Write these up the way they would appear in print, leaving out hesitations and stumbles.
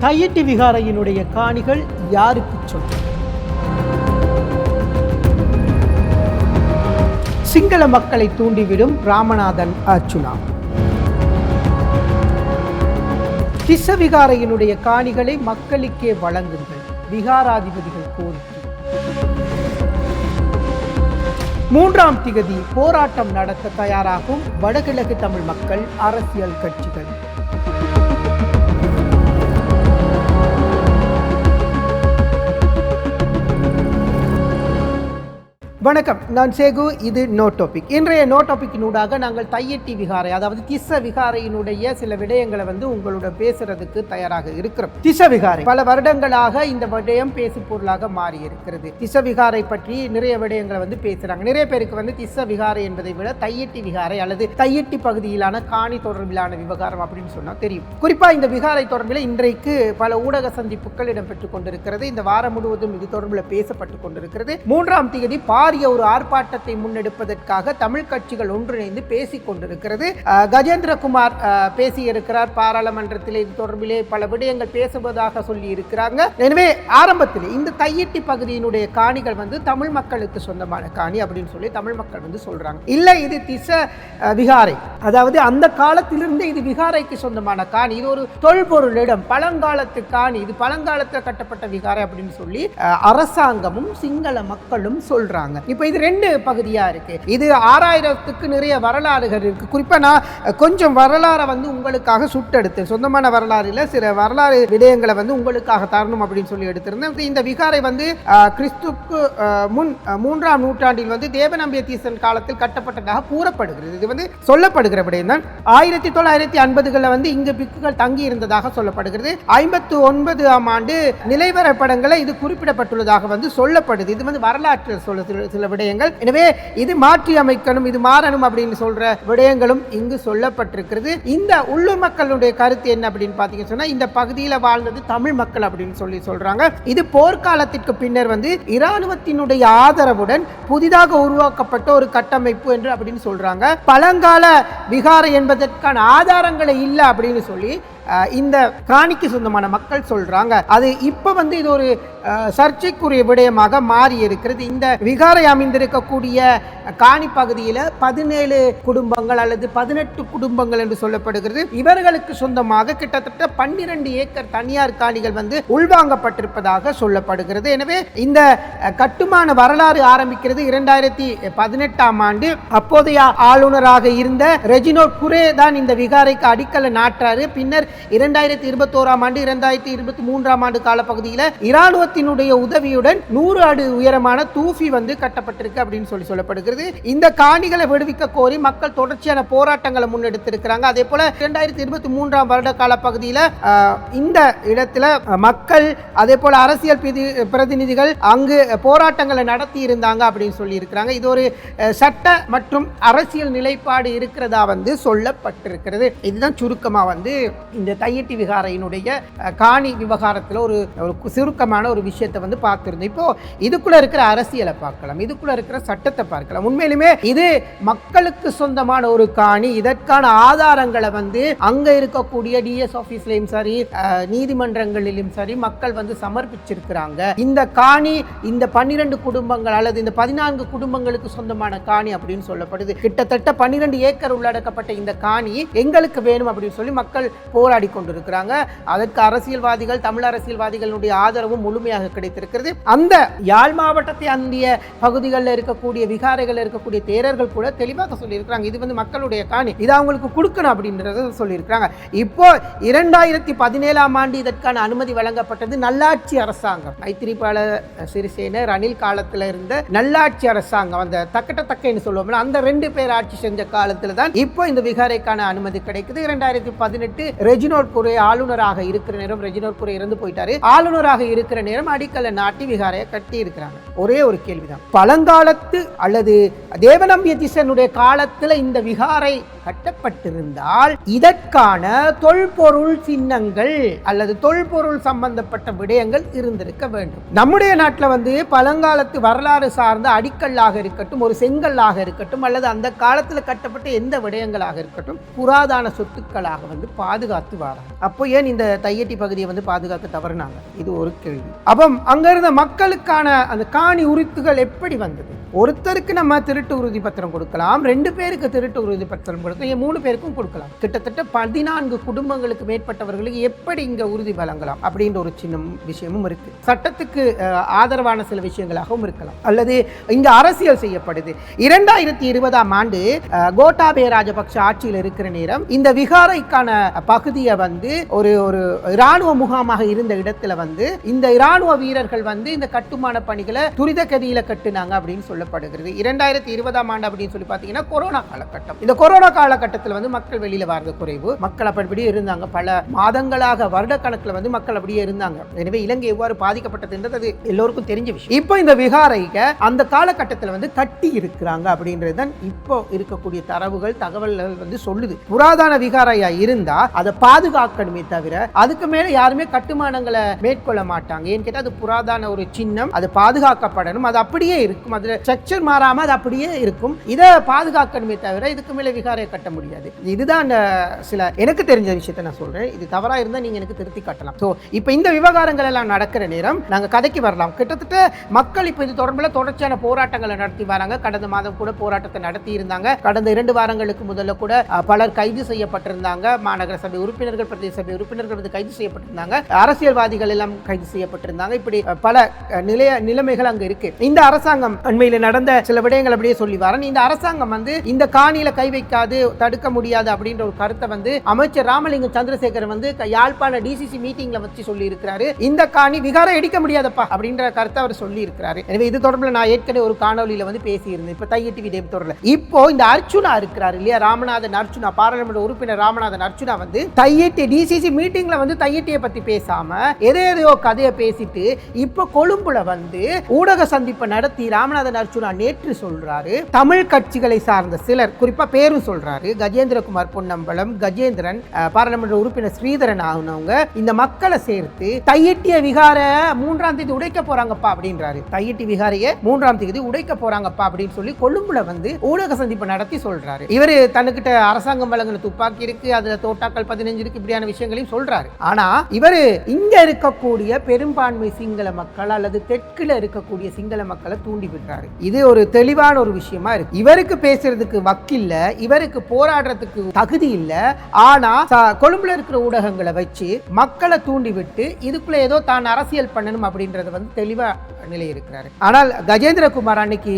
தையிட்டி விகாரையினுடைய காணிகள் யாருக்கு சொந்தம்? சிங்கள மக்களை தூண்டிவிடும் ராமநாதன் அர்ச்சுனா. திஸ்ஸ விகாரையினுடைய காணிகளை மக்களுக்கே வழங்குங்கள், விகாராதிபதிகள் கோரிக்கை. 3ஆம் திகதி போராட்டம் நடத்த தயாராகும் வடகிழக்கு தமிழ் மக்கள், அரசியல் கட்சிகள். வணக்கம், நான் சேகு. இது நோ டாபிக். இன்றைய நோ டாபிக்கினூடாக நாங்கள் தையிட்டி விகாரை, அதாவது திஸ்ஸ விகாரையினுடைய சில விடயங்களை உங்களோட பேசுறதுக்கு தயாராக இருக்கிறோம். திஸ்ஸ விகாரை பல வருடங்களாக இந்த விடயம் பேசு பொருளாக மாறி இருக்கிறது. திஸ்ஸ விகாரை பற்றி நிறைய விடயங்களை பேசுறாங்க. நிறைய பேருக்கு திஸ்ஸ விகாரை என்பதை விட தையிட்டி விகாரை அல்லது தையிட்டி பகுதியிலான காணி தொடர்பிலான விவகாரம் அப்படின்னு சொன்னா தெரியும். குறிப்பா இந்த விகாரை தொடர்பில் இன்றைக்கு பல ஊடக சந்திப்புகள் இடம்பெற்றுக் கொண்டிருக்கிறது. இந்த வாரம் முழுவதும் இது தொடர்பில் பேசப்பட்டுக் கொண்டிருக்கிறது. 3ஆம் தேதி ஒரு ஆர்ப்பாட்டத்தை முன்னெடுப்பதற்காக தமிழ் கட்சிகள் ஒன்றிணைந்து பேசிக் கொண்டிருக்கிறது. கஜேந்திரகுமார் பேசியிருக்கிறார் பாராளுமன்றத்தில். இது தொடர்பிலே பல விடயங்கள் பேசுவதாக சொல்லி இருக்கிறாங்க. எனவே ஆரம்பத்தில் இந்த தையிட்டி பகுதியினுடைய காணிகள் தமிழ் மக்களுக்கு சொந்தமான காணி அப்படின்னு சொல்லி தமிழ் மக்கள் சொல்றாங்க. இல்ல, இது திஸ்ஸ விகாரை, அதாவது அந்த காலத்திலிருந்து இது விகாரைக்கு சொந்தமான காணி, இது ஒரு தொல்பொருள் இடம், பழங்காலத்து காணி, இது பழங்காலத்தில் கட்டப்பட்ட விகாரை அப்படின்னு சொல்லி அரசாங்கமும் சிங்கள மக்களும் சொல்றாங்க. இப்ப இது ரெண்டு பகுதியா இருக்கு. இது 6000க்கு நிறைய வரலாறுகள் இருக்கு. குறிப்பா நான் கொஞ்சம் வரலாறை உங்களுக்காக சுட்டெடுத்து, சொந்தமான வரலாறுல சில வரலாறு விடயங்களை உங்களுக்காக தரணும் அப்படின்னு சொல்லி எடுத்திருந்தேன். இந்த விகாரை கிறிஸ்துக்கு முன் 3ஆம் நூற்றாண்டில் தேவநம்பிய தீசன் காலத்தில் கட்டப்பட்டதாக கூறப்படுகிறது. இது சொல்லப்படுகிற விடயம் தான். 1950களில் இங்கு பிக்குகள் தங்கி இருந்ததாக சொல்லப்படுகிறது. 59ஆம் ஆண்டு நிலைவரப்படங்களை இது குறிப்பிடப்பட்டுள்ளதாக சொல்லப்படுது. இது வரலாற்று சில விடயங்கள். எனவே இது மாற்றி அமைக்கணும், இது மாறணும் அப்படின்னு சொல்ற விடயங்களும் இங்கு சொல்லப்பட்டிருக்கிறது. இந்த உள்ளூர் மக்களுடைய கருத்து என்ன அப்படின்னு பாத்தீங்கன்னா சொன்னா, இந்த பகுதியில் வாழ்ந்தது தமிழ் மக்கள் அப்படின்னு சொல்லி சொல்றாங்க. இது போர்க்காலத்திற்கு பின்னர் இராணுவத்தினுடைய ஆதரவுடன் புதிதாக உருவாக்கப்பட்ட ஒரு கட்டமைப்பு என்று அப்படின்னு சொல்றாங்க. பழங்கால விகாரை என்பதற்கான ஆதாரங்களை இல்லை அப்படின்னு சொல்லி இந்த காணிக்கு சொந்தமான மக்கள் சொல்றாங்க. அது இப்ப இது ஒரு சர்ச்சைக்குரிய விடயமாக மாறி இருக்கிறது. இந்த விகாரை அமைந்திருக்கக்கூடிய காணி பகுதியில் 17 குடும்பங்கள் அல்லது 18 குடும்பங்கள் என்று சொல்லப்படுகிறது. இவர்களுக்கு சொந்தமாக கிட்டத்தட்ட 12 ஏக்கர் தனியார் காணிகள் உள்வாங்கப்பட்டிருப்பதாக சொல்லப்படுகிறது. எனவே இந்த கட்டுமான வரலாறு ஆரம்பிக்கிறது 2018ஆம் ஆண்டு. அப்போதைய ஆளுநராக இருந்த ரெஜினோல்ட் குரே தான் இந்த விகாரைக்கு அடிக்கல நாட்டாரு. பின்னர் 2021ஆம் ஆண்டு 2023ஆம் ஆண்டு காலப்பகுதியில் இராணுவத்தினுடைய உதவியுடன் 100 அடி உயரமான தூஃபி கட்டப்பட்டிருக்கு அப்படின்னு சொல்லப்படுகிறது. இந்த காணிகளை விடுவிக்க கோரி மக்கள் தொடர்ச்சியான போராட்டங்களை முன்னெடுத்திருக்கிறாங்க. அதே போல 2023ஆம் வருட காலப்பகுதியில் இந்த இடத்துல மக்கள், அதே போல அரசியல் பிரதிநிதிகள் அங்கு போராட்டங்களை நடத்தி இருந்தாங்க அப்படின்னு சொல்லி இருக்கிறாங்க. இது ஒரு சட்ட மற்றும் அரசியல் நிலைப்பாடு இருக்கிறதா சொல்லப்பட்டிருக்கிறது. இதுதான் சுருக்கமா இந்த தையிட்டி விகாரையினுடைய காணி விவகாரத்தில் ஒரு சுருக்கமான ஒரு விஷயத்தை பார்த்திருந்தோம். இப்போ இதுக்குள்ள இருக்கிற அரசியலை பார்க்கலாம், இதுக்குள்ள இருக்கிற சட்டத்தை பார்க்கலாம். உண்மையிலுமே இது மக்களுக்கு சொந்தமான ஒரு காணி. இதற்கான ஆதாரங்களை அங்க இருக்கக்கூடிய டிஎஸ் ஆபீஸ்லயும் சரி, நீதிமன்றங்களிலும் சரி மக்கள் சமர்ப்பிச்சிருக்கிறாங்க. இந்த காணி இந்த 12 குடும்பங்கள் அல்லது இந்த 14 குடும்பங்களுக்கு சொந்தமான காணி அப்படின்னு சொல்லப்படுது. கிட்டத்தட்ட 12 ஏக்கர் உள்ளடக்கப்பட்ட இந்த காணி எங்களுக்கு வேணும் அப்படின்னு சொல்லி மக்கள் போராடி கொண்டிருக்கிறாங்க. அதற்கு அரசியல்வாதிகள், தமிழ் அரசியல்வாதிகளுடைய ஆதரவும் முழுமையாக கிடைத்திருக்கிறது. அந்த யாழ் மாவட்டத்தை அந்திய பகுதிகளில் இருக்கக்கூடிய விகாரைகள் இருக்கக்கூடிய தேரர்கள் கூட தெளிவாக சொல்லியிருக்கிறாங்க, இது மக்களுடைய காணி, இது அவங்களுக்கு கொடுக்கணும் அப்படின்றத சொல்லியிருக்கிறாங்க. இப்போ 2017ஆம் ஆண்டு இதற்கான அனுமதி வழங்கப்பட்டது நல்லாட்சி அரசாங்கம். மைத்திரிபால சிறிசேன ரணில் காலத்தில் இருந்த நல்லாட்சி அரசாங்கம், அந்த தக்கன்னு சொல்லுவோம்ல, அந்த 2 பேர் ஆட்சி செஞ்ச காலத்தில் தான் இப்போ இந்த விகாரைக்கான அனுமதி கிடைக்குது. 2018 ரெஜினோல்ட் குரே ஆளுநராக இருக்கிற நேரம், ரெஜினோல்ட் குரே இறந்து போயிட்டாரு, ஆளுநராக இருக்கிற நேரம் அடிக்கல்ல நாட்டி விகாரையை கட்டி இருக்கிறாங்க. ஒரே ஒரு கேள்விதான், பழங்காலத்து அல்லது தேவநம்பிய திசனுடைய காலத்தில் இந்த விகாரை கட்டப்பட்டிருந்தால் இதற்கான தொல்பொருள் சின்னங்கள் அல்லது தொல்பொருள் சம்பந்தப்பட்ட விடயங்கள் இருந்திருக்க வேண்டும். நம்முடைய நாட்டில் வந்து பழங்காலத்து வரலாறு சார்ந்த அடிக்கல்லாக இருக்கட்டும், ஒரு செங்கல்லாக இருக்கட்டும், அல்லது அந்த காலத்தில் கட்டப்பட்ட எந்த விடயங்களாக இருக்கட்டும், புராதன சொத்துக்களாக வந்து பாதுகாத்து வராங்க. அப்போ ஏன் இந்த தையட்டி பகுதியை வந்து பாதுகாக்க தவறுனாங்க? இது ஒரு கேள்வி. அப்போ அங்க இருந்த மக்களுக்கான அந்த காணி உரித்துகள் எப்படி வந்தது? ஒருத்தருக்கு நம்ம திருட்டு உறுதி பத்திரம் கொடுக்கலாம், 2 பேருக்கு திருட்டு உறுதி பத்திரம் கொடுக்கலாம், 3 பேருக்கும் கொடுக்கலாம். கிட்டத்தட்ட 14 குடும்பங்களுக்கு மேற்பட்டவர்களுக்கு எப்படி இங்க உறுதி வழங்கலாம் அப்படின்ற ஒரு சின்ன விஷயமும் இருக்கு. சட்டத்துக்கு ஆதரவான சில விஷயங்களாகவும் இருக்கலாம், அல்லது இங்க அரசியல் செய்யப்படுது. 2020ஆம் ஆண்டு கோட்டாபய ராஜபக்ஷ ஆட்சியில் இருக்கிற நேரம் இந்த விகாரைக்கான பகுதியை வந்து ஒரு இராணுவ முகாமாக இருந்த இடத்துல வந்து இந்த இராணுவ வீரர்கள் வந்து இந்த கட்டுமான பணிகளை துரித கதியில கட்டுனாங்க அப்படின்னு சொல்லப்படுகிறது. 2020ஆம் ஆண்டு அப்படின்னு சொல்லி பார்த்தீங்கன்னா கொரோனா காலகட்டம். இந்த கொரோனா காலகட்டத்தில் வந்து மக்கள் வெளியில வரது குறைவு, மக்கள் அப்படியே இருந்தாங்க. பல மாதங்களாக வருடக்கணக்கில் வந்து மக்கள் அப்படியே இருந்தாங்க. எனவே இலங்கை எவ்வாறு பாதிக்கப்பட்டதுன்றது அது எல்லோருக்கும் தெரிஞ்ச விஷயம். இப்போ இந்த விகாரைக்கு அந்த காலகட்டத்தில் வந்து கட்டி இருக்கிறாங்க அப்படின்றது தான் இப்போ இருக்கக்கூடிய தகவல்கள் வந்து சொல்லுது. புராதன விகாரையா இருந்தா அதை பாதுகாக்கணுமே தவிர அதுக்கு மேல யாருமே கட்டுமானங்களை மேற்கொள்ள மாட்டாங்க. ஏன்னு கேட்டா அது புராதன ஒரு சின்னம், அது பாதுகாக்கப்படணும், அது அப்படியே இருக்கும், அதுல ஸ்ட்ரக்சர் மாறாம அது அப்படியே இருக்கும். இதை பாதுகாக்கணுமே தவிர இதுக்கு மேல விகாரையை கட்ட முடியாது. இதுதான் சில எனக்கு தெரிஞ்ச விஷயத்தை நான் சொல்றேன். இது தவறா இருந்தா நீங்க எனக்கு திருத்தி காட்டலாம். ஸோ இப்போ இந்த விவகாரங்கள் எல்லாம் நடக்கிற நேரம் நாங்க கதைக்கு வரலாம். கிட்டத்தட்ட மக்கள் இப்போ இது தொடர்பில் தொடர்ச்சியான போராட்டங்களை நடத்தி வராங்க. கடந்த மாதம் கூட போராட்டத்தை நடத்தி இருந்தாங்க. கடந்த 2 வாரங்களுக்கு முதல்ல கூட பலர் கைது செய்யப்பட்டிருந்தாங்க. மாநகர சபை உறுப்பினர்கள், பிரதேச சபை உறுப்பினர்கள் வந்து கைது செய்யப்பட்டிருந்தாங்க. அரசியல்வாதிகள் எல்லாம் கைது செய்யப்பட்டிருந்தாங்க. இப்படி பல நிலைமைகள் அங்க இருக்கு. இந்த அரசாங்கம் அண்மையில் நடந்த சில விடயங்கள் அப்படியே சொல்லி வரேன். இந்த அரசாங்கம் வந்து இந்த காணியில கை வைக்காது, தடுக்க முடியாது அப்படின்ற ஒரு கருத்தை வந்து அமைச்சர் ராமலிங்கம் சந்திரசேகர் வந்து யாழ்ப்பாண டிசிசி மீட்டிங்ல வச்சு சொல்லி இருக்கிறாரு. இந்த காணி விகாரை எடுக்க முடியாதப்பா அப்படின்ற கருத்தை அவர் சொல்லி இருக்கிறாரு. எனவே இது தொடர்பில் நான் ஏற்கனவே ஒரு காணொலியில வந்து பேசியிருந்தேன். இப்ப தையட்டி விடயம் தொடரல. இப்போ இந்த அர்ச்சுனா இருக்கிறாரு இல்லையா, ராமநாதன் அர்ச்சுனா, பாராளுமன்ற உறுப்பினர் ராமநாதன் அர்ச்சுனா வந்து தையட்டி டிசிசி மீட்டிங்ல வந்து தையட்டியை பத்தி பேசாம எதையோ கதையை பேசிட்டு இப்போ கொழும்புல வந்து ஊடக சந்திப்பை நடத்தி ராமநாதன் அர்ச்சுனா நேற்று சொல்றாரு, தமிழ் கட்சிகளை சார்ந்த சிலர், குறிப்பா பேரும் சொல்றாரு, கஜேந்திரகுமார் பொன்னம்பலம், கஜேந்திரன், பாராளுமன்ற உறுப்பினர் ஸ்ரீதரன் ஆகுனவங்க இந்த மக்களை சேர்த்து தையட்டிய விகார 3ஆம் தேதி உடைக்க போறாங்கப்பா அப்படின்றாரு. தையட்டி விகாரையை 3ஆம் தேதி உடைக்க போறாங்கப்பா அப்படின்னு சொல்லி கொழும்புல வந்து ஊடக சந்திப்பு நடத்தி சொல்றாரு. இவரு தன்னுக்கிட்ட அரசாங்கம் வழங்கின துப்பாக்கி இருக்கு, அதுல தோட்டாக்கள் 15 இருக்கு, இப்படியான விஷயங்களையும் சொல்றாரு. ஆனா இவரு இங்க இருக்கக்கூடிய பெரும்பான்மை சிங்கள மக்கள் அல்லது தெற்குல இருக்கக்கூடிய சிங்கள மக்களை தூண்டி விடுறாரு. இது ஒரு தெளிவான ஒரு விஷயமா இருக்கு. இவருக்கு பேசுறதுக்கு வக்கில்ல, இவருக்கு போராடுறதுக்கு தகுதி இல்ல. ஆனா கொழும்புல இருக்கிற ஊடகங்களை வச்சு மக்களை தூண்டி விட்டு இதுக்குள்ள ஏதோ தான் அரசியல் பண்ணணும் அப்படின்றத வந்து தெளிவா நிலை இருக்கிறாரு. ஆனால் கஜேந்திரகுமார் அன்னைக்கு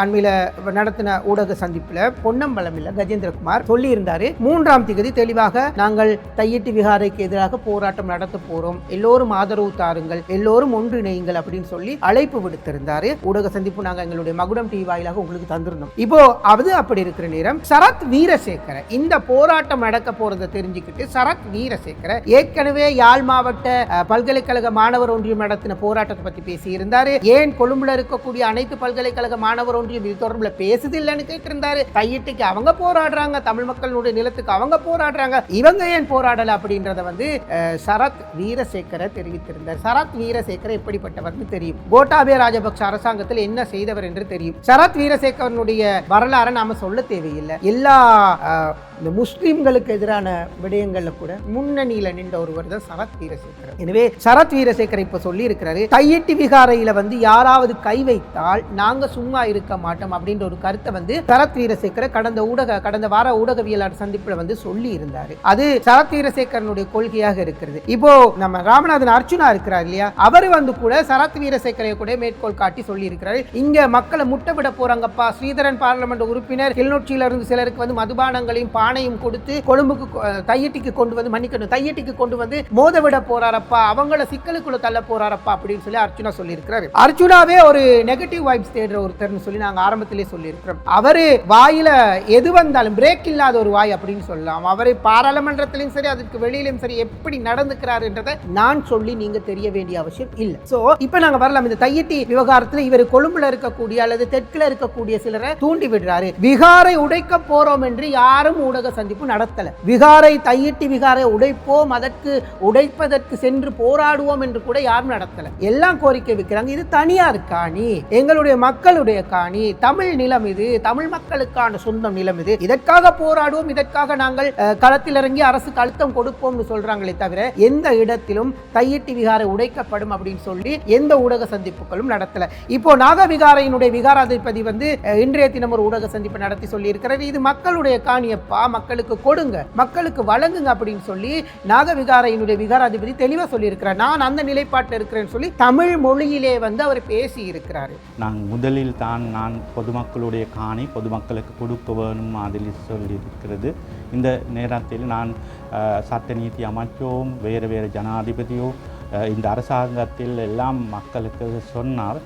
அண்மையில நடத்தின ஊடக சந்திப்புல பொன்னம்பலம் இல்ல கஜேந்திரகுமார் சொல்லி இருந்தாரு, 3ஆம் தேதி தெளிவாக நாங்கள் தையட்டி விகாரைக்கு எதிராக போராட்டம் நடத்த போறோம், எல்லோரும் ஆதரவு தாருங்கள், எல்லோரும் ஒன்றிணையுங்கள் அப்படின்னு சொல்லி அழைப்பு விடுத்திருந்தாரு. ஊடக சந்திப்பு நாங்க எங்களுடைய மகுடம் டிவி வாயிலாக உங்களுக்கு தந்திருந்தோம். இப்போ அது அப்படி இருக்கிற நேரம் சரத் வீரசேகர இந்த போராட்டம் நடக்க போறதை தெரிஞ்சுக்கிட்டு சரத் வீரசேகர ஏற்கனவே யாழ் மாவட்ட பல்கலைக்கழக மாணவர் ஒன்றியம் நடத்தின போராட்டத்தை பத்தி பேசியிருந்தார். ஏன் கொழும்புல இருக்கக்கூடிய அனைத்து பல்கலைக்கழக மாணவர் ஒன்றியம் இது தொடர்பில் பேசுது இல்லைன்னு கேட்டிருந்தாரு. தையட்டிக்கு அவங்க போராடுறாங்க, தமிழ் மக்களுடைய நிலத்துக்கு அவங்க போராடுறாங்க, இவங்க ஏன் போராடல அப்படின்றத வந்து சரத் வீரசேகர தெரிவித்திருந்தார். சரத் வீரசேகர எப்படிப்பட்டவர்னு தெரியும், கோட்டாபய ராஜபக்ஷ அரசாங்கத்தில் என்ன செய்தவர் என்று தெரியும். சரத் வீரசேகரனுடைய வரலாறு நாம சொல்ல தேவையில்லை. எல்லா இந்த முஸ்லிம்களுக்கு எதிரான விடயங்கள்ல கூட முன்னணியில நின்ற ஒருவர் தான் சரத் வீரசேகர. எனவே சரத் வீரசேகர இப்ப சொல்லி இருக்கிறாரு, தையட்டி விகாரையில வந்து யாராவது கை வைத்தால் நாங்க சும்மா இருக்க மாட்டோம் அப்படின்ற ஒரு கருத்தை வந்து சரத் வீரசேகர கடந்த வார ஊடகவியலாளர் சந்திப்புல வந்து சொல்லி இருந்தாரு. அது சரத் வீரசேகரனுடைய கொள்கையாக இருக்கிறது. இப்போ நம்ம ராமநாதன் அர்ச்சுனா இருக்கிறார் இல்லையா, அவர் வந்து கூட சரத் வீரசேகரை கூட மேற்கோள் காட்டி சொல்லி இருக்கிறாரு, இங்க மக்களை முட்டை விட போறாங்கப்பா, ஸ்ரீதரன் பாராளுமன்ற உறுப்பினர் கிளிநொச்சியில இருந்து சிலருக்கு வந்து மதுபானங்களையும் பானையும் கொடுத்து கொழும்புக்கு தையட்டிக்கு கொண்டு வந்து மன்னிக்கணும் தையட்டிக்கு கொண்டு வந்து மோத விட போறாரப்பா, அவங்கள சிக்கலுக்குள்ள தள்ள போறாரப்பா அப்படின்னு சொல்லி அர்ச்சுனா சொல்லி இருக்கிறாரு. அர்ச்சுனாவே ஒரு நெகட்டிவ் வைப்ஸ் தேடுற ஒருத்தர்னு சொல்லி நாங்க ஆரம்பத்திலே சொல்லி இருக்கிறோம். அவரு வாயில எது வந்தாலும் பிரேக் இல்லாத ஒரு வாய் அப்படின்னு சொல்லலாம். அவரை பாராளுமன்றத்திலும் சரி அதுக்கு வெளியிலும் சரி எப்படி நடந்துக்கிறாருன்றதை நான் சொல்லி நீங்க தெரிய வேண்டிய அவசியம் இல்லை. சோ இப்ப நாங்க வரலாம். இந்த தையட்டி விவகாரத்துல இவர் கொழும்புல இருக்கக்கூடிய அல்லது தெற்குல இருக்கக்கூடிய சிலரை தூண்டி விடுறாரு. விகாரை உடைக்க போறோம் என்று யாரும் ஊடக ஊடக சந்திப்பு நடத்தல. விகாரை தையிட்டி விகாரை உடைப்போம், அதற்கு உடைப்பதற்கு சென்று போராடுவோம் என்று கூட யாரும் நடத்தல. எல்லாம் கோரிக்கை வைக்கிறாங்க. இது தனியார் காணி, எங்களுடைய மக்களுடைய காணி, தமிழ் நிலம், இது தமிழ் மக்களுக்கான சொந்தம் நிலம், இது இதற்காக போராடுவோம், இதற்காக நாங்கள் களத்தில் இறங்கி அரசுக்கு அழுத்தம் கொடுப்போம்னு சொல்றாங்களே தவிர எந்த இடத்திலும் தையிட்டி விகாரை உடைக்கப்படும் அப்படின்னு சொல்லி எந்த ஊடக சந்திப்புகளும் நடத்தல. இப்போ நாகவிகாரையினுடைய விகாராதிபதி வந்து இன்றைய தினம் ஒரு ஊடக சந்திப்பு நடத்தி சொல்லி இருக்கிறார், இது மக்களுடைய காணியப்பா, மக்களுக்கு கொடுங்க, மக்களுக்கு வழங்குங்க அப்படின்னு சொல்லி நாகவிகாரையினுடைய விகாராதிபதி தெளிவா சொல்லி இருக்கிறார். நான் அந்த நிலைப்பாட்டில் இருக்கிறேன்னு சொல்லி தமிழ் மொழியிலே வந்து அவர் பேசி இருக்கிறார். முதலில் தான் நான் பொதுமக்களுடைய காணி பொதுமக்களுக்கு கொடுக்க வேணும் அதில் சொல்லியிருக்கிறது. இந்த நேரத்தில் நான் சட்ட நீதி அமைச்சோம் வேறு ஜனாதிபதியோ இந்த அரசாங்கத்தில் எல்லாம் மக்களுக்கு சொன்னார்,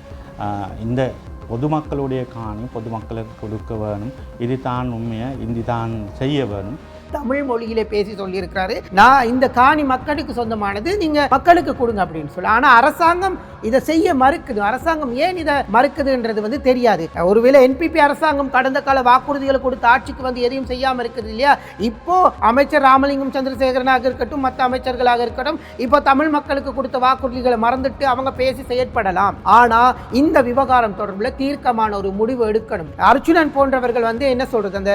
இந்த பொதுமக்களுடைய காணி பொதுமக்களுக்கு கொடுக்க வேணும், இது தான் உண்மையை இது தான் செய்ய வேணும். தமிழ் மொழியிலே பேசி சொல்லி இருக்கிறாரு, நான் இந்த காணி மக்களுக்கு சொந்தமானது, நீங்க மக்களுக்கு கொடுங்க அப்படின்னு சொல்லி. ஆனா அரசாங்கம் இதை செய்ய மறுக்குது. அரசாங்கம் ஏன் இதை மறுக்குதுன்றது வந்து தெரியாது. ஒருவேளை என்பிபி அரசாங்கம் கடந்த கால வாக்குறுதிகளை கொடுத்து ஆட்சிக்கு வந்து எதையும் செய்யாம இருக்குது இல்லையா. இப்போ அமைச்சர் ராமலிங்கம் சந்திரசேகரனாக இருக்கட்டும், மற்ற அமைச்சர்களாக இருக்கட்டும், இப்போ தமிழ் மக்களுக்கு கொடுத்த வாக்குறுதிகளை மறந்துட்டு அவங்க பேசி செயற்படலாம். ஆனா இந்த விவகாரம் தொடர்பில் தீர்க்கமான ஒரு முடிவு எடுக்கணும். அர்ச்சுனன் போன்றவர்கள் வந்து என்ன சொல்றது, அந்த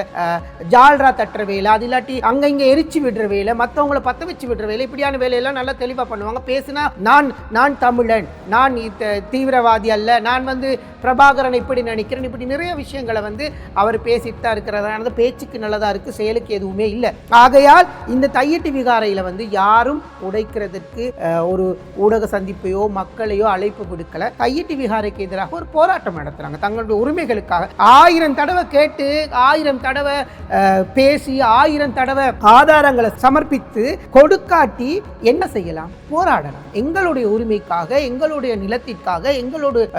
ஜால்ரா தட்டுற வேலை, அது இல்லாட்டி அங்க இங்க எரிச்சு விடுற வேலை, மற்றவங்களை பத்த வச்சு விடுற வேலை, இப்படியான வேலையெல்லாம் நல்லா தெளிவா பண்ணுவாங்க. பேசினா நான் தமிழன், நான் தீவிரவாதி அல்ல, நான் வந்து பிரபாகரன் இப்படி நினைக்கிறேன், இப்படி நிறைய விஷயங்களை வந்து அவர் பேசிட்டு தான் இருக்கிறார். அந்த பேச்சுக்கு நல்லதா இருக்கு, செயலுக்கு எதுவுமே இல்லை. ஆகையால் இந்த தையிட்டி விகாரையில வந்து யாரும் உடைக்கிறதுக்கு ஒரு ஊடக சந்திப்பையோ மக்களையோ அழைப்பு விடுக்கல. தையிட்டி விகாரைக்கு எதிராக ஒரு போராட்டம் நடத்துறாங்க. தங்களுடைய உரிமைகளுக்காக 1000 தடவை கேட்டு, 1000 தடவை பேசி, 1000 தடவை ஆதாரங்களை சமர்ப்பித்து கொடுக்காட்டி என்ன செய்யலாம்? போராடலாம். எங்களுடைய உரிமைக்காக, எங்களுடைய நிலத்திற்காக,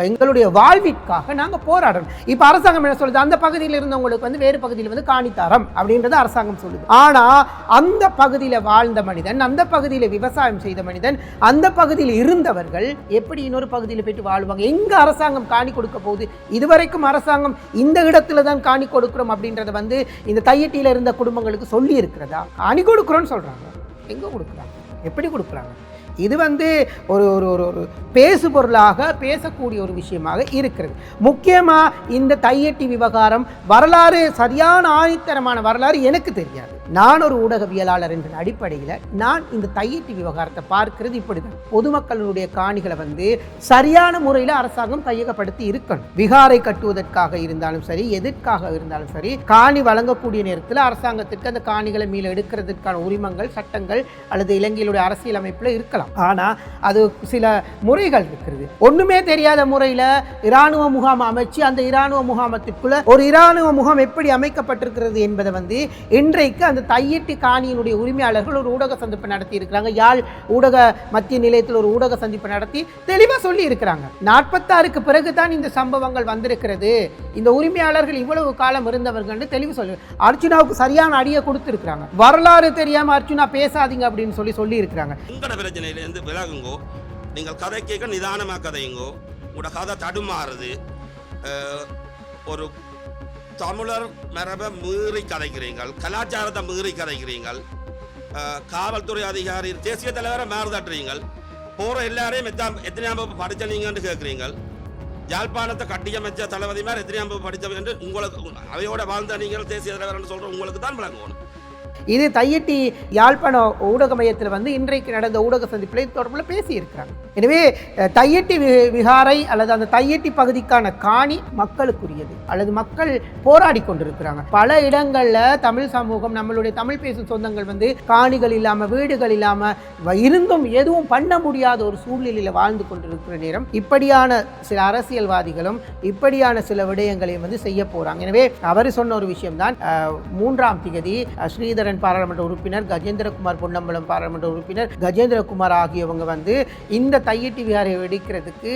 எங்களுடைய வாழ்விற்காக நாங்க போராடணும். இப்ப அரசாங்கம் என்ன சொல்லுது, அந்த பகுதியில் இருந்தவங்களுக்கு வந்து வேறு பகுதியில் வந்து காணித்தாரம் அப்படின்றது அரசாங்கம் சொல்லுது. ஆனா அந்த பகுதியில வாழ்ந்த மனிதன், அந்த பகுதியில விவசாயம் செய்த மனிதன், அந்த பகுதியில் இருந்தவர்கள் எப்படி இன்னொரு பகுதியில் போயிட்டு வாழ்வாங்க? எங்க அரசாங்கம் காணி கொடுக்க போகுது? இதுவரைக்கும் அரசாங்கம் இந்த இடத்துல தான் காணி கொடுக்கிறோம் அப்படின்றத வந்து இந்த தையிட்டியில இருந்த குடும்பங்களுக்கு சொல்லி இருக்கிறதா? காணி கொடுக்கிறோம்னு சொல்றாங்க, எங்க கொடுக்குறாங்க, எப்படி கொடுக்குறாங்க? இது வந்து ஒரு ஒரு ஒரு பேசு பொருளாக பேசக்கூடிய ஒரு விஷயமாக இருக்கிறது. முக்கியமாக இந்த தையிட்டி விவகாரம் வரலாறு, சரியான ஆணித்தரமான வரலாறு எனக்கு தெரியாது. நான் ஒரு ஊடகவியலாளர் என்ற அடிப்படையில் நான் இந்த தையிட்டி விவகாரத்தை பார்க்கிறது இப்படிதான். பொதுமக்களுடைய காணிகளை வந்து சரியான முறையில் அரசாங்கம் கையகப்படுத்தி இருக்கணும். விகாரை கட்டுவதற்காக இருந்தாலும் சரி, எதற்காக இருந்தாலும் சரி, காணி வழங்கக்கூடிய நேரத்தில் அரசாங்கத்திற்கு அந்த காணிகளை மீள எடுக்கிறதுக்கான உரிமங்கள், சட்டங்கள் அல்லது இலங்கையிலுடைய அரசியல் அமைப்பில் இருக்கலாம். ஆனா அது சில முறைகள் இருக்கிறது. ஒண்ணுமே தெரியாத முறையில் இராணுவ முகாம் அமைச்சு அந்த இராணுவ முகாமத்திற்குள்ள ஒரு இராணுவ முகாம் எப்படி அமைக்கப்பட்டிருக்கிறது என்பதை வந்து இன்றைக்கு அந்த தையிட்டி காணியினுடைய உரிமையாளர்கள் ஒரு ஊடக சந்திப்பு நடத்தி இருக்கிறாங்க. யாழ் ஊடக மத்திய நிலையத்தில் ஒரு ஊடக சந்திப்பு நடத்தி தெளிவா சொல்லி இருக்கிறாங்க. 46க்கு பிறகுதான் இந்த சம்பவங்கள் வந்திருக்கிறது, இந்த உரிமையாளர்கள் இவ்வளவு காலம் இருந்தவர்கள் தெளிவு சொல்லி அர்ச்சுனாவுக்கு சரியான அடியை கொடுத்திருக்கிறாங்க. வரலாறு தெரியாம அர்ச்சுனா பேசாதீங்க அப்படின்னு சொல்லி இருக்கிறாங்க. பிரச்சனையிலேருந்து விலகுங்கோ, நீங்கள் கதை கேட்க நிதானமாக கதையுங்கோ, உங்களோட கதை தடுமாறுது, ஒரு தமிழர் மரபை மீறி கதைக்கிறீங்கள், கலாச்சாரத்தை மீறி கதைக்கிறீங்கள், காவல்துறை அதிகாரி தேசிய தலைவரை மேற்தட்டுறீங்கள், போகிற எல்லாரையும் எத்தனையாம் படித்த நீங்கன்னு கேட்குறீங்கள், யாழ்ப்பாணத்தை கட்டியமைச்ச தளபதி மேலே எத்தனையாம் படித்தவை என்று உங்களுக்கு அவையோட வாழ்ந்த நீங்கள் தேசிய தலைவர் சொல்கிற உங்களுக்கு தான் விளங்கணும். இது தையிட்டி யாழ்ப்பாண ஊடக மையத்தில் வந்து இன்றைக்கு நடந்த ஊடக சந்திப்பில் தொடர்பில் பேசியிருக்கிறாங்க. எனவே தையிட்டி விகாரை அல்லது அந்த தையிட்டி பகுதிக்கான காணி மக்களுக்குரியது அல்லது மக்கள் போராடி கொண்டிருக்கிறாங்க. பல இடங்களில் தமிழ் சமூகம், நம்மளுடைய தமிழ் பேசும் சொந்தங்கள் வந்து காணிகள் இல்லாமல், வீடுகள் இல்லாமல் இருந்தும் எதுவும் பண்ண முடியாத ஒரு சூழ்நிலையில் வாழ்ந்து கொண்டிருக்கிற நேரம் இப்படியான சில அரசியல்வாதிகளும் இப்படியான சில விடயங்களையும் வந்து செய்ய போகிறாங்க. எனவே அவர் சொன்ன ஒரு விஷயம்தான் 3ஆம் தேதி ஸ்ரீதரன் தமிழன் பாராளுமன்ற உறுப்பினர், கஜேந்திரகுமார் பொன்னம்பலம் பாராளுமன்ற உறுப்பினர், கஜேந்திரகுமார் ஆகியவங்க வந்து இந்த தையிட்டி விகாரை வெடிக்கிறதுக்கு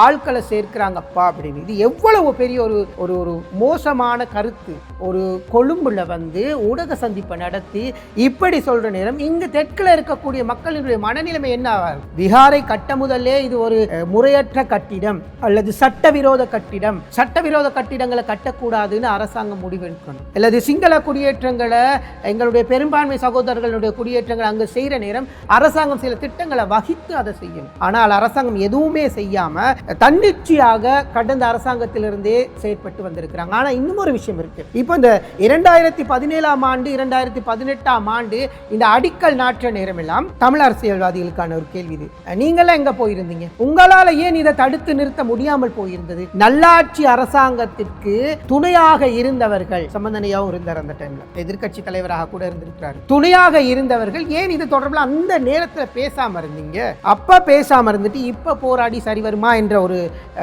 ஆட்களை சேர்க்கிறாங்கப்பா அப்படின்னு. இது எவ்வளவு பெரிய ஒரு ஒரு ஒரு மோசமான கருத்து. ஒரு கொழும்புல வந்து ஊடக சந்திப்பை நடத்தி இப்படி சொல்ற நேரம் இங்கு தெற்கில் இருக்கக்கூடிய மக்களினுடைய மனநிலைமை என்ன ஆவார்? விகாரை கட்ட முதல்லே இது ஒரு முறையற்ற கட்டிடம் அல்லது சட்டவிரோத கட்டிடம், சட்டவிரோத கட்டிடங்களை கட்டக்கூடாதுன்னு அரசாங்கம் முடிவெடுக்கணும். அல்லது சிங்கள குடியேற்றங்களை, எங்களுடைய பெரும்பான்மை சகோதரர்களுடைய குடியேற்றங்களை அங்கு செய்கிற நேரம் அரசாங்கம் சில திட்டங்களை வகித்து அதை செய்யணும். ஆனால் அரசாங்கம் எதுவுமே செய்யாம தன்னிச்சையாக கடந்த அரசாங்கத்திலிருந்தே செயற்பட்டு வந்திருக்கிறாங்க. ஆனால் இன்னும் ஒரு விஷயம் இருக்கு. இப்போ இந்த 2017ஆம் ஆண்டு 2018ஆம் ஆண்டு இந்த அடிக்கல் நாற்ற நேரம் எல்லாம் தமிழ் அரசியல்வாதிகளுக்கான ஒரு கேள்வி இது. நீங்களாம் எங்க போயிருந்தீங்க? உங்களால ஏன் இதை தடுத்து நிறுத்த முடியாமல் போயிருந்தது? நல்லாட்சி அரசாங்கத்திற்கு துணையாக இருந்தவர்கள், சம்பந்தனையாவும் இருந்தார் அந்த டைம்ல, எதிர்க்கட்சி தலைவராக கூட இருந்திருக்கிறார், துணையாக இருந்தவர்கள் ஏன் இது தொடர்பில் அந்த நேரத்தில் பேசாம இருந்தீங்க? அப்ப பேசாம இருந்துட்டு இப்ப போராடி சரி வருமா என்ற ஒரு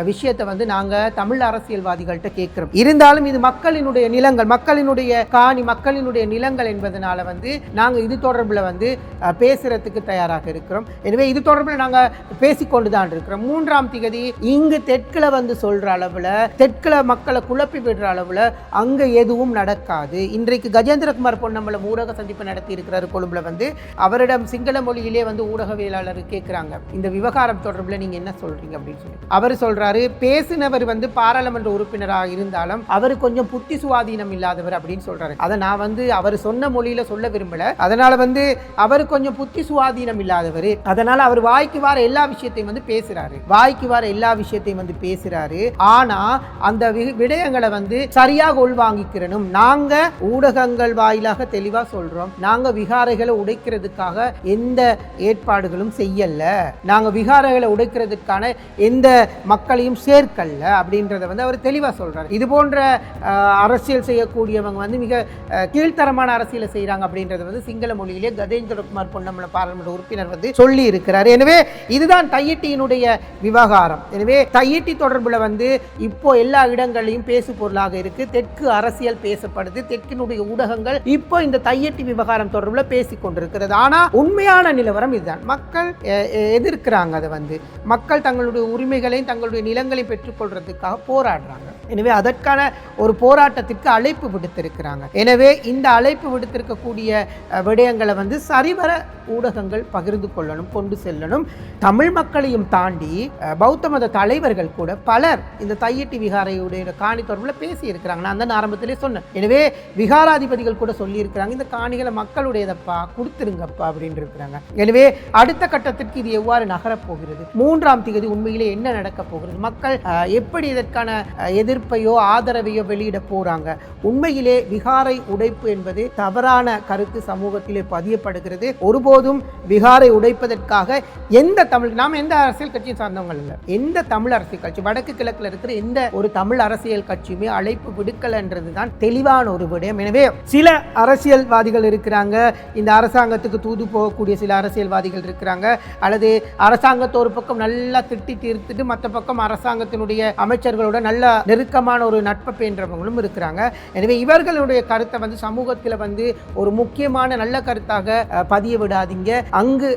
விஷயத்தை வந்து நாங்க தமிழ் அரசியல்வாதிகள்கிட்ட கேட்கிறோம். இருந்தாலும் இது மக்களினுடைய நிலங்கள், மக்களினுடைய காணி, மக்களினுடைய நிலங்கள் என்பதனால வந்து நாங்க இது தொடர்பில் வந்து பேசுறதுக்கு தயாராக இருக்கிறோம். எனவே இது தொடர்பில் நாங்க பேசிக்கொண்டுதான் இருக்கிறோம். 3ஆம் தேதி இங்கு தெற்குல வந்து சொல்ற அளவுல, தெற்குல மக்களை குழப்பி விடுற அளவுல அங்க எதுவும் நடக்காது. இன்றைக்கு கஜேந்திரகுமார் பொன்னம்பலம் ஊடக சந்திப்பு நடத்தி இருக்கிறார் கொழும்புல வந்து. அவரிடம் சிங்கள மொழியிலே வந்து ஊடகவியலாளர் கேட்கிறாங்க, இந்த விவகாரம் தொடர்பில் நீங்க என்ன சொல்றீங்க அப்படின்னு சொல்லி. அவர் சொல்றாரு, பேசினவர் வந்து பாராளுமன்ற உறுப்பினராக இருந்தாலும் அவர் கொஞ்சம் புத்தி சுவாதீனம் இல்லாதவர் அப்படின்னு சொல்றாரு. அதை நான் வந்து அவர் சொன்ன மொழியில சொல்ல விரும்பல. அதனால வந்து அவர் கொஞ்சம் புத்தி சுவாதீனம் இல்லாதவர், அதனால அவர் வாய்க்கு வர எல்லா விஷயத்தையும் வந்து பேசுறாரு, வாய்க்கு வர எல்லா விஷயத்தையும் வந்து பேசுறாரு. ஆனா அந்த விடயங்களை வந்து சரியாக உள்வாங்கிக்கிறனும். நாங்க ஊடகங்கள் வாயிலாக தெளிவா சொல்றோம், நாங்க விகாரைகளை உடைக்கிறதுக்காக எந்த ஏற்பாடுகளும் செய்யல, நாங்க விகாரைகளை உடைக்கிறதுக்கான எந்த மக்களையும் சேர்க்கல அப்படின்றத வந்து அவர் தெளிவா சொல்றாரு. இது போன்ற அரசியல் செய்யக்கூடியவங்க வந்து மிக கீழ்த்தரமான அரசியலை செய்யறாங்க அப்படின்றத வந்து சிங்கள மொழியிலே கஜேந்திரகுமார் பொன்னம்பலம் பாராளுமன்ற உறுப்பினர் வந்து சொல்லி இருக்கிறார். எனவே இதுதான் தையிட்டியினுடைய விவகாரம். எனவே தையிட்டி தொடர்புல வந்து இப்போ எல்லா இடங்களையும் பேசு பொருளாக இருக்கு. தெற்கு அரசியல் பேசப்படுது, தெற்கினுடைய ஊடகங்கள் இப்போ இந்த தையிட்டி விவகாரம் தொடர்புல பேசிக் கொண்டிருக்கிறது. ஆனா உண்மையான நிலவரம் இதுதான். மக்கள் எதிர்க்கிறாங்க, அதை வந்து மக்கள் தங்களுடைய உரிமைகளையும் தங்களுடைய நிலங்களையும் பெற்றுக்கொள்றதுக்காக போராடுறாங்க. எனவே அதற்கான ஒரு போராட்டத்திற்கு அழைப்பு விடுத்திருக்கிறாங்க. எனவே இந்த அழைப்பு விடுத்திருக்கக்கூடிய விடயங்களை வந்து சரிவர ஊடகங்கள் பகிர்ந்து கொள்ளணும், கொண்டு செல்லணும். தமிழ் மக்களையும் தாண்டி பௌத்த மத தலைவர்கள் கூட பலர் இந்த தையிட்டி விகாரையுடைய காணி தொடர்பில் பேசி இருக்கிறாங்க. நான் தான் ஆரம்பத்திலே சொன்னேன். எனவே விகாராதிபதிகள் கூட சொல்லி இருக்கிறாங்க, இந்த காணிகளை மக்களுடையதப்பா, கொடுத்துருங்கப்பா அப்படின்னு இருக்கிறாங்க. எனவே அடுத்த கட்டத்திற்கு இது எவ்வாறு நகரப்போகிறது, 3ஆம் தேதி உண்மையிலே என்ன நடக்க போகிறது, மக்கள் எப்படி இதற்கான எதிர்ப்பையோ ஆதரவையோ வெளியிட போறாங்க. உண்மையிலே விகாரை உடைப்பு என்பது தவறான கருத்து சமூகத்திலே பதியப்படுகிறது. ஒருபோதும் விகாரை உடைப்பதற்காக எந்த தமிழ், நாம் எந்த அரசியல் கட்சியும் சார்ந்தவங்க இல்லை, எந்த தமிழ் அரசியல் கட்சி, வடக்கு கிழக்கில் இருக்கிற எந்த ஒரு தமிழ் அரசியல் கட்சியுமே அழைப்பு விடுக்கலன்றதுதான் தெளிவான ஒரு விடயம். எனவே சில அரசியல்வாதிகள் இருக்கிறாங்க, இந்த அரசாங்கத்துக்கு தூது போகக்கூடிய சில அரசியல்வாதிகள் இருக்கிறாங்க, அல்லது அரசாங்கத்தை ஒரு பக்கம் நல்லா திட்டி தீர்த்துட்டு மற்ற பக்கம் அரசாங்கத்தினுடைய அமைச்சர்களோட நல்ல நெருக்கமான ஒரு நட்பை பேன்றவங்களும் இருக்கிறாங்க. எனவே இவர்களுடைய கருத்தை வந்து சமூகத்தில் வந்து ஒரு முக்கியமான நல்ல கருத்தாக பதிய விடாதீங்க. அங்கு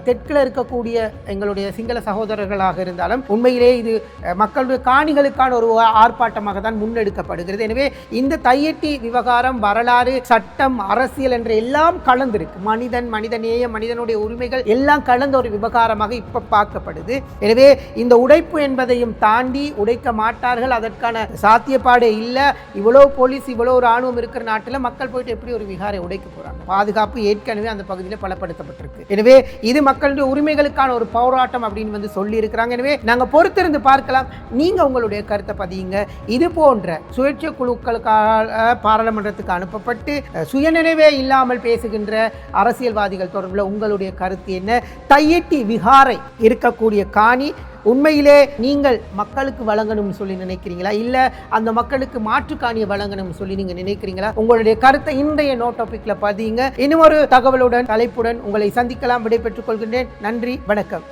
தெற்கில் இருக்கக்கூடிய எங்களுடைய சிங்கள சகோதரர்களாக இருந்தாலும் உண்மையிலே இது மக்களுடைய காணிகளுக்கான ஒரு ஆர்ப்பாட்டமாக தான் முன்னெடுக்கப்படுகிறது. எனவே இந்த தையிட்டி விவகாரம் வரலாறு, சட்டம், அரசியல் என்ற எல்லாம் கலந்திருக்கு. மனிதன், மனிதநேயம், மனிதனுடைய உரிமைகள் எல்லாம் கலந்த ஒரு விவகாரமாக இப்ப பார்க்கப்படுது. எனவே இந்த உடைப்பு என்பதையும் தாண்டி உடைக்க மாட்டார்கள், அதற்கான சாத்தியப்பாடே இல்லை. இவ்வளவு போலீஸ், இவ்வளவு ராணுவம் இருக்கிற நாட்டில் மக்கள் போயிட்டு எப்படி ஒரு விகாரை உடைக்க போறாங்க? பாதுகாப்பு ஏற்கனவே அந்த பகுதியில் பலப்படுத்தப்பட்டிருக்கு. எனவே இது மக்களுடைய உரிமைகளுக்கான ஒரு போராட்டம் அப்படின்னு வந்து சொல்லி இருக்கிறாங்க. எனவே நாங்கள் பொறுத்திருந்து பார்க்கலாம். நீங்க உங்களுடைய கருத்தை பதியுங்க. இது போன்ற சுயேட்சை குழுக்களுக்காக பாராளுமன்றத்துக்கு அனுப்பப்பட்டு சுயநினைவே இல்லாமல் பேசுகின்ற அரசியல்வாதிகள் தொடர்பில் உங்களுடைய கருத்து என்ன? தையிட்டி விகாரை இருக்கக்கூடிய காணி உண்மையிலே நீங்கள் மக்களுக்கு வழங்கணும்னு சொல்லி நினைக்கிறீங்களா, இல்லை அந்த மக்களுக்கு மாற்று காணியை வழங்கணும்னு சொல்லி நீங்கள் நினைக்கிறீங்களா? உங்களுடைய கருத்தை இன்றைய நோ டாபிக்ல பதியுங்க. இன்னும் ஒரு தகவலுடன், தலைப்புடன் உங்களை சந்திக்கலாம். விடை பெற்றுக் கொள்கின்றேன். நன்றி, வணக்கம்.